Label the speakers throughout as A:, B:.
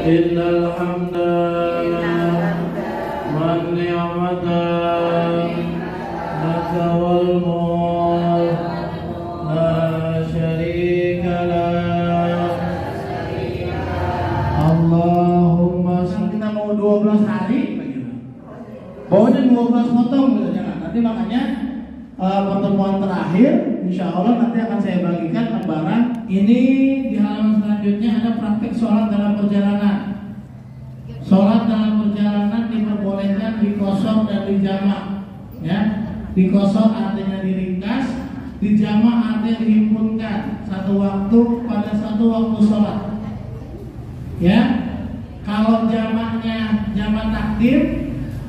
A: Innal hamda wan ni'mata laka wal mulk la syarika lak. Allahumma kita mau 12 hari pokoknya 12 potong gitu, jangan. Nanti makanya pertemuan terakhir insya Allah nanti akan saya bagikan lembaran ini. Di halaman selanjutnya ada praktek sholat dalam perjalanan. Sholat dalam perjalanan diperbolehkan dikosor dan dijamak, ya. Dikosor artinya diringkas, dijamak artinya dihimpunkan satu waktu pada satu waktu sholat, ya. Kalau jamaknya jamak takdim,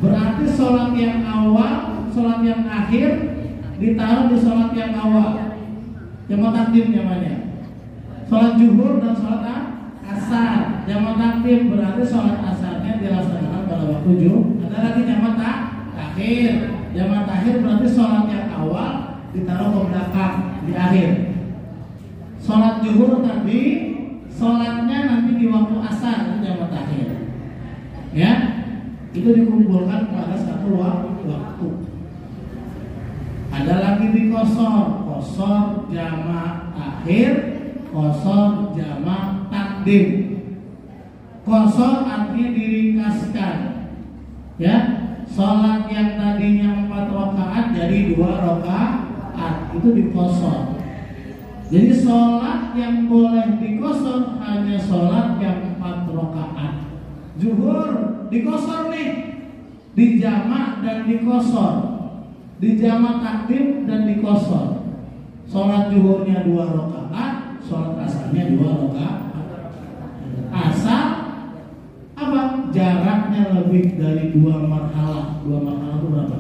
A: berarti sholat yang awal, sholat yang akhir ditaruh di sholat yang awal. Jamak takdim namanya. Sholat zuhur dan sholat asar. Jamak takdim berarti sholat asarnya dilaksanakan pada waktu zuhur. Ada lagi jamak takhir. Jamak takhir berarti sholat yang awal ditaruh ke belakang di akhir. Sholat zuhur tadi sholatnya nanti di waktu asar, itu jamak takhir. Ya, itu dikumpulkan pada satu waktu. Ada lagi dikosor, kosor jamak akhir, kosor jamak takdim. Kosor artinya diringkaskan, ya. Sholat yang tadinya 4 rakaat jadi 2 rakaat, itu dikosor. Jadi sholat yang boleh dikosor hanya sholat yang 4 rakaat. Zuhur dikosor nih, dijamak dan dikosor, dijamak takdim dan dikosor. Sholat zuhurnya 2 rakaat, sholat asarnya 2 rakaat. Asar apa? Jaraknya lebih dari 2 marhalah. 2 marhalah itu berapa?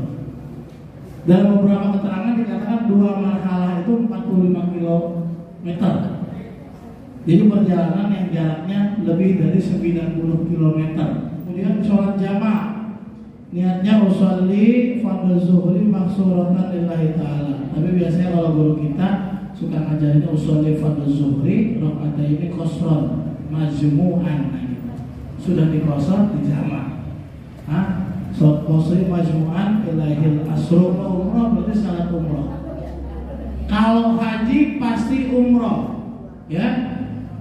A: Dalam beberapa keterangan dikatakan 2 marhalah itu 45 km. Jadi perjalanan yang jaraknya lebih dari 90 km. Kemudian sholat jamak, niatnya usolli fardhu zuhri maksuratan lillahi ta'ala. Tapi biasanya kalau guru kita suka ngajarinnya usolli fardhu zuhri rakaataini qasran majmu'an. Sudah dikosor di jamak. Sholat qasri majmu'an ilahil asru umrah berarti salat umrah. Kalau haji pasti umrah, ya.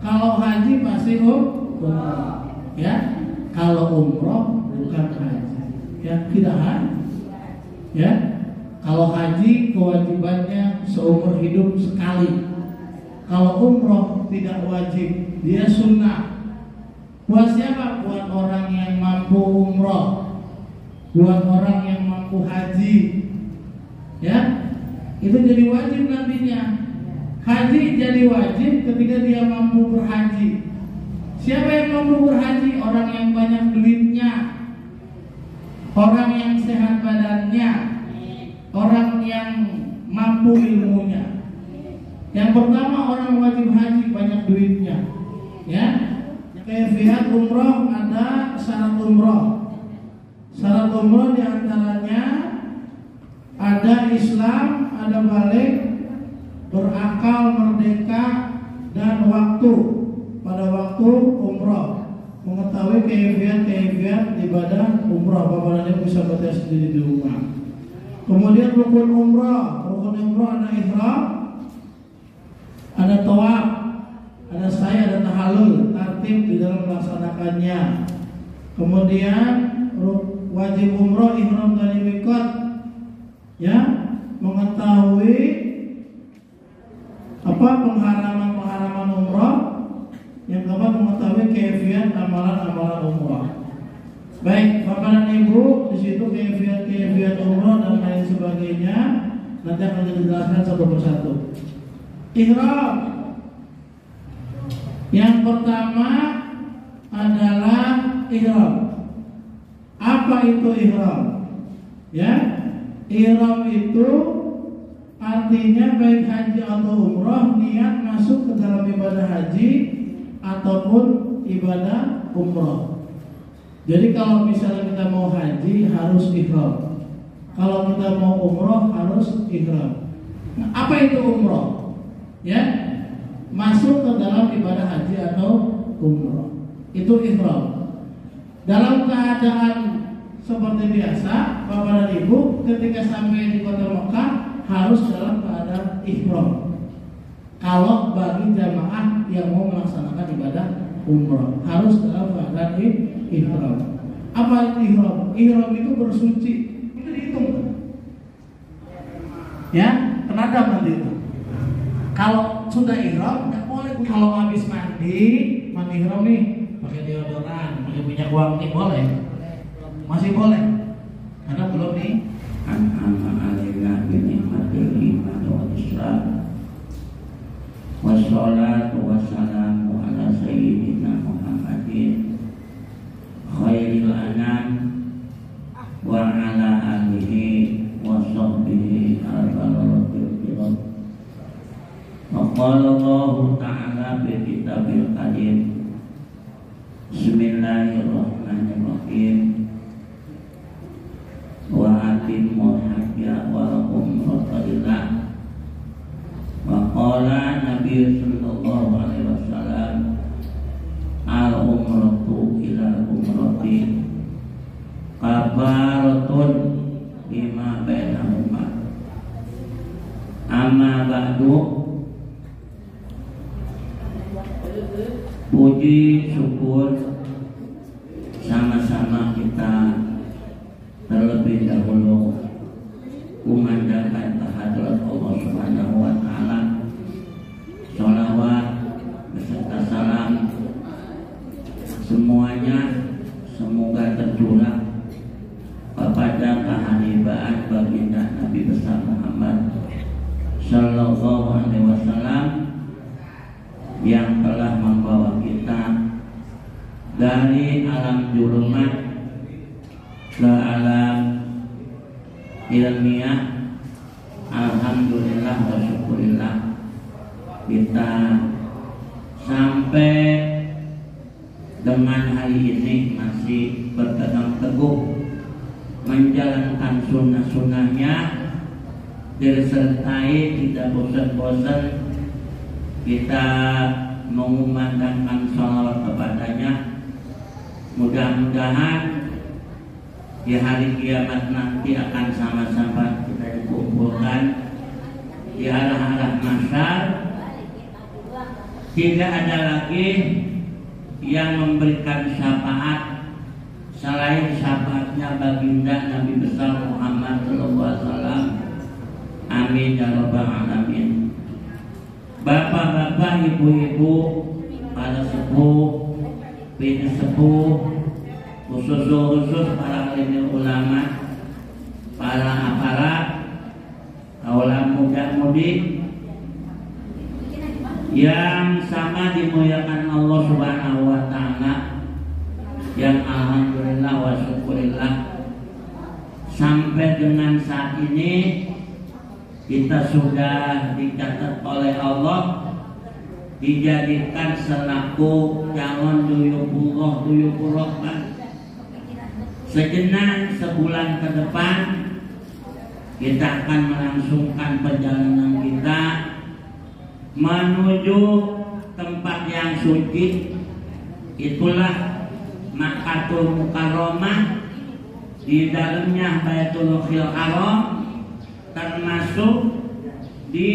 A: Kalau haji pasti umrah, ya. Kalau umrah bukan haji, ya, tidak haji, ya. Kalau haji kewajibannya seumur hidup sekali. Kalau umrah tidak wajib, dia sunnah. Buat siapa? Buat orang yang mampu umrah, buat orang yang mampu haji, ya. Itu jadi wajib nantinya. Haji jadi wajib ketika dia mampu berhaji. Siapa yang mampu berhaji? Orang yang banyak duitnya, orang yang sehat badannya, orang yang mampu ilmunya. Yang pertama orang wajib haji banyak duitnya, ya. Kaifiat umroh, ada syarat umroh. Syarat umroh diantaranya ada Islam, ada balik, berakal, merdeka, dan waktu. Pada waktu umroh, mengetahui kaifiat ibadah umroh. Bapak Nabi bisa baca sendiri di rumah. Kemudian rukun umroh ada ihram, ada tawaf, ada sa'i, ada tahallul, tertib di dalam melaksanakannya. Kemudian wajib umroh ihram dari mikot, ya, mengetahui apa pengharaman umroh. Yang keempat mengetahui kaifiat amalan umroh. Baik, Bapak dan Ibu, di situ kaifiat umroh dan lain sebagainya nanti akan dijelaskan satu persatu. Ihram. Yang pertama adalah ihram. Apa itu ihram? Ya, ihram itu artinya baik haji atau umroh, niat masuk ke dalam ibadah haji ataupun ibadah umroh. Jadi kalau misalnya kita mau haji harus ihram. Kalau kita mau umroh harus ihram. Nah, apa itu umroh? Ya, masuk ke dalam ibadah haji atau umroh. Itu ihram. Dalam keadaan seperti biasa, Bapak dan Ibu ketika sampai di kota Mekah harus dalam keadaan ihram. Kalau bagi jamaah yang mau melaksanakan ibadah umroh harus dalam keadaan ihram. Apa itu ihram? Ihram itu bersuci. Itu dihitung. Ya, kenapa nanti itu? Kalau sudah ihram nggak boleh. Kalau habis mandi ihram nih, pakai deodoran, pakai minyak wangi boleh. Masih boleh. Karena belum nih.
B: An'ama alaina bi ni'matil iman wal islam. Wassalatu wassalamu ala sayyidina Muhammadin khairil anam wa ala alihi wa sahbihi al-baratul kiram. Wa qala Allah ta'ala fi kitabil qadim. Bismillahirrahmanirrahim. Wa atimul hajja wal umrata lillah. Wa qala Nabi sallallahu alaihi wasallam al-umratu ila umrati kafaratun lima bainahuma. Amma ba'du. Puji syukur sama-sama kita terlebih dahulu kumandangkan kehadirat Allah Subhanahu wa taala. Sholawat beserta salam semuanya semoga tercurah kepada kehanifaan baginda Nabi besar Muhammad sallallahu alaihi wasallam yang telah membawa kita dari alam julumat ke alam ilmiah. Alhamdulillah wa syukurillah kita sampai dengan hari ini masih berpegang teguh menjalankan sunnah-sunnahnya, disertai tidak bosan-bosan kita mengumandangkan sholawat kepadanya. Mudah-mudahan di hari kiamat nanti akan sama-sama kita dikumpulkan di arah-arah mahsyar. Tidak ada lagi yang memberikan syafaat selain syafaatnya baginda Nabi besar Muhammad SAW. Amin ya rabbal alamin. Bapak-bapak, ibu-ibu, para sepuh, bini sepuh, khusus para alim ulama, para aparat, kaulah muda-mudi yang sama dimuliakan Allah Subhanahu wa taala, yang alhamdulillah wa syukurillah sampai dengan saat ini kita sudah dicatat oleh Allah dijadikan selaku calon duyufullah. Sejenak sebulan ke depan kita akan melangsungkan perjalanan kita menuju tempat yang suci. Itulah Makkatul Mukarramah, di dalamnya Baitul Haram, termasuk di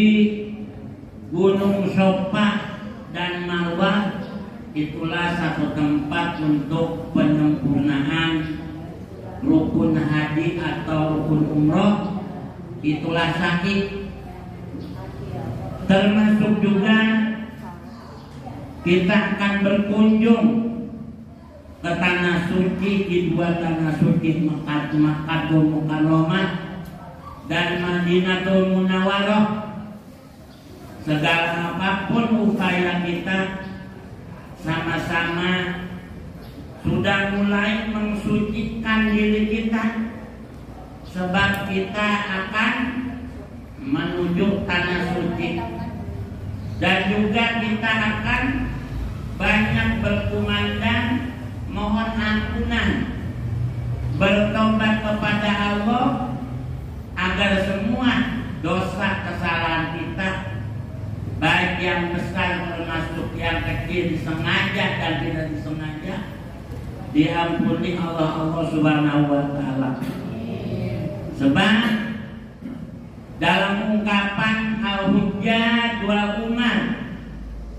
B: Gunung Sofa dan Marwah. Itulah satu tempat untuk penyempurnaan rukun haji atau rukun umroh. Itulah sa'i. Termasuk juga kita akan berkunjung ke tanah suci, di dua tanah suci Makkatul Mukarramah dan Madinatul Munawwarah. Segala apapun upaya kita sama-sama sudah mulai mensucikan diri kita, sebab kita akan menuju tanah suci, dan juga kita akan banyak berkumandang mohon ampunan, bertobat kepada Allah agar semua dosa kesalahan kita baik yang besar termasuk yang kecil, disengaja dan tidak disengaja, diampuni Allah Subhanahu wa taala. Sebab dalam ungkapan al-hujjah wal umar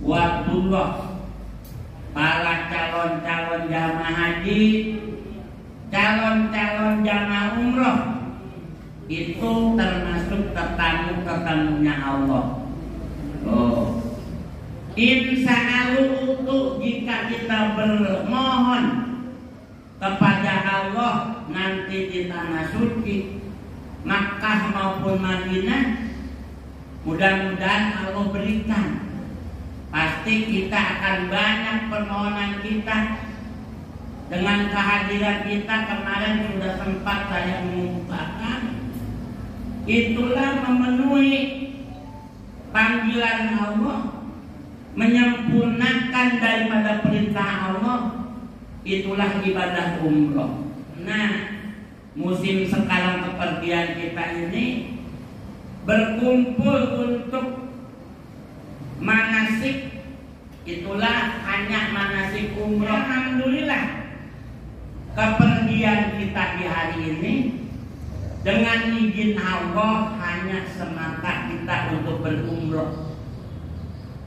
B: wa'dullah, para calon-calon jamaah haji, calon-calon jamaah umroh itu termasuk tetamu-tetamunya Allah. Insa'alu jika kita bermohon kepada Allah nanti di tanah suci Makkah maupun Madinah, mudah-mudahan Allah berikan. Pasti kita akan banyak permohonan kita. Dengan kehadiran kita kemarin sudah sempat saya mengungkapkan, itulah memenuhi panggilan Allah, menyempurnakan daripada perintah Allah, itulah ibadah umroh. Nah, musim sekarang kepergian kita ini berkumpul untuk manasik, itulah hanya manasik umroh. Alhamdulillah kepergian kita di hari ini dengan izin Allah hanya semata kita untuk berumroh.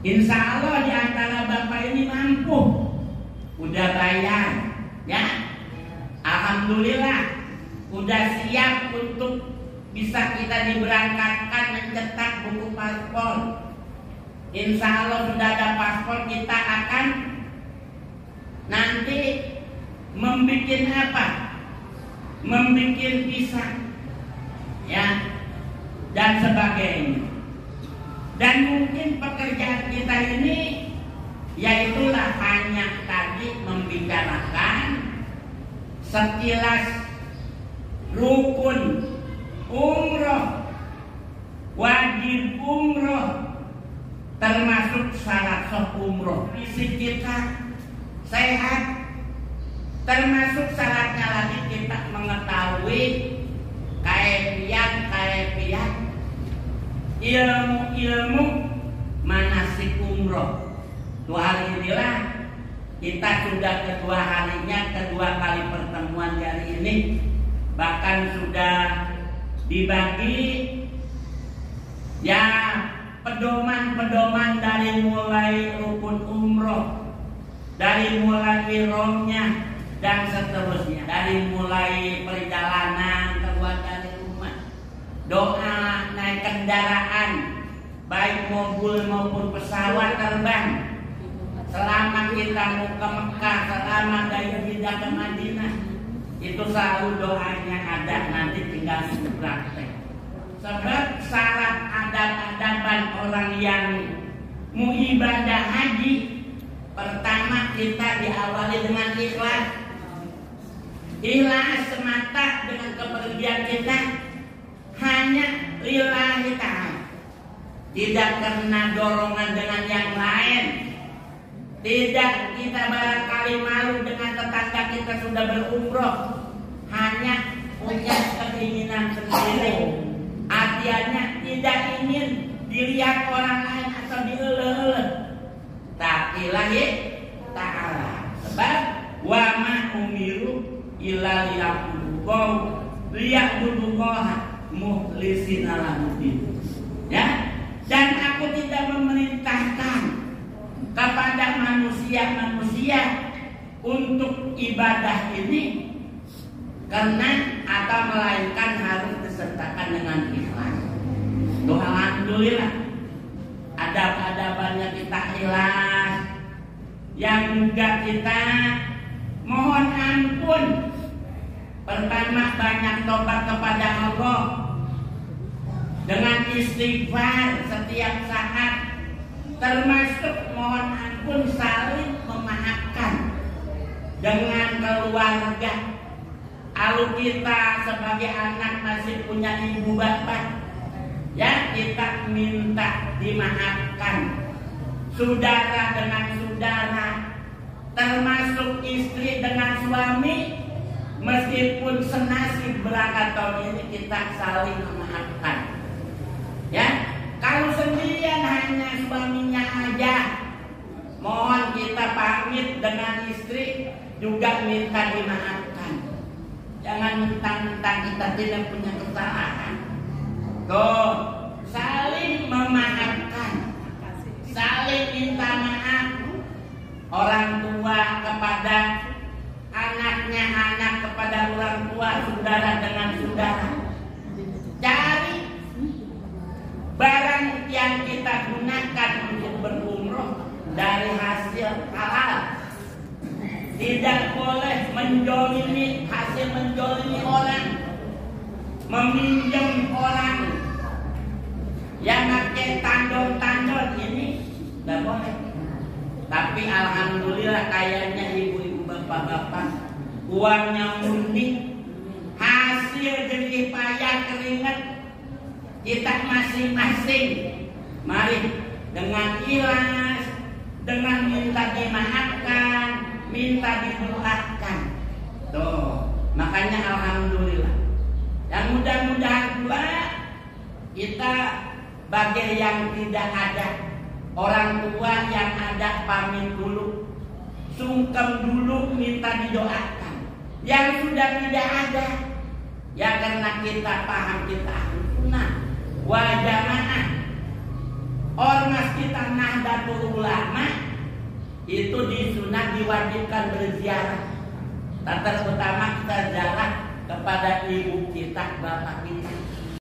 B: Insya Allah di antara bapak ini mampu, udah bayar, ya. Alhamdulillah udah siap untuk bisa kita diberangkatkan mencetak buku paspor. Insya Allah sudah ada paspor, kita akan nanti membikin apa? Membikin visa, ya, dan sebagainya. Dan mungkin pekerjaan kita ini yaitulah hanya tadi membicarakan sekilas rukun umroh, wajib umroh, termasuk syarat sah umroh. Fisik kita sehat, termasuk syaratnya lagi kita mengetahui kaifiat ilmu manasik umroh. Dua hari inilah kita sudah kedua kali pertemuan hari ini, bahkan sudah dibagi ya pedoman dari mulai rukun umroh, dari mulai ihramnya dan seterusnya, dari mulai perjalanan keluar dari rumah, doa naik kendaraan baik mobil maupun pesawat terbang, selama kita mau ke Mekah, selama dari Jeddah ke Madinah, itu selalu doanya ada, nanti tinggal praktek. Sebab syarat adab-adaban orang yang mau ibadah haji, pertama kita diawali dengan ikhlas. Ikhlas semata dengan kepergian kita hanya lillahi ta'ala, tidak karena dorongan dengan yang lain. Tidak kita barangkali malu dengan tetangga kita sudah berumroh, hanya punya keinginan sendiri. Artinya tidak ingin dilihat orang lain atau dieleh-eleh, tapi lillahi ta'ala. Sebab wa ma umiru illa liya'budullaha mukhlisina lahuddin. Ya, dan aku tidak memerintahkan kepada manusia untuk ibadah ini karena atau melainkan harus disertakan dengan ikhlas. Doa alhamdulillah adab-adabannya kita ikhlas, yang juga kita mohon ampun. Pertama banyak tobat kepada Allah dengan istighfar setiap saat, termasuk mohon ampun saling memaafkan dengan keluarga. Kalau kita sebagai anak masih punya ibu bapak, ya kita minta dimaafkan. Saudara dengan saudara, termasuk istri dengan suami, meskipun senasib berangkat tahun ini kita saling memaafkan. Ya, kalau sendiri kalian hanya suaminya aja. Mohon kita pamit dengan istri juga minta dimaafkan. Jangan mentang-mentang kita tidak punya kesalahan. Tuh, saling memaafkan, saling minta maaf. Orang tua kepada anaknya, anak kepada orang tua, saudara dengan saudara. Cari barang yang kita gunakan untuk berumroh dari hasil halal. Tidak boleh menjolimi, hasil menjolimi orang, meminjam orang yang pakai tandon-tandon ini tidak boleh. Tapi alhamdulillah kayaknya ibu-ibu bapak-bapak uangnya unik, hasil jerih payah keringat kita masing-masing. Mari dengan ikhlas, dengan minta dimaafkan, minta didoakan. Tuh, makanya alhamdulillah. Dan mudah-mudahan pula kita bagi yang tidak ada, orang tua yang ada pamit dulu, sungkem dulu, minta didoakan. Yang sudah tidak ada, ya karena kita paham kita sunnah wal jamaah, ormas kita Nahdlatul Ulama itu disunah diwajibkan berziarah. Terutama kita ziarah kepada ibu kita, bapak kita.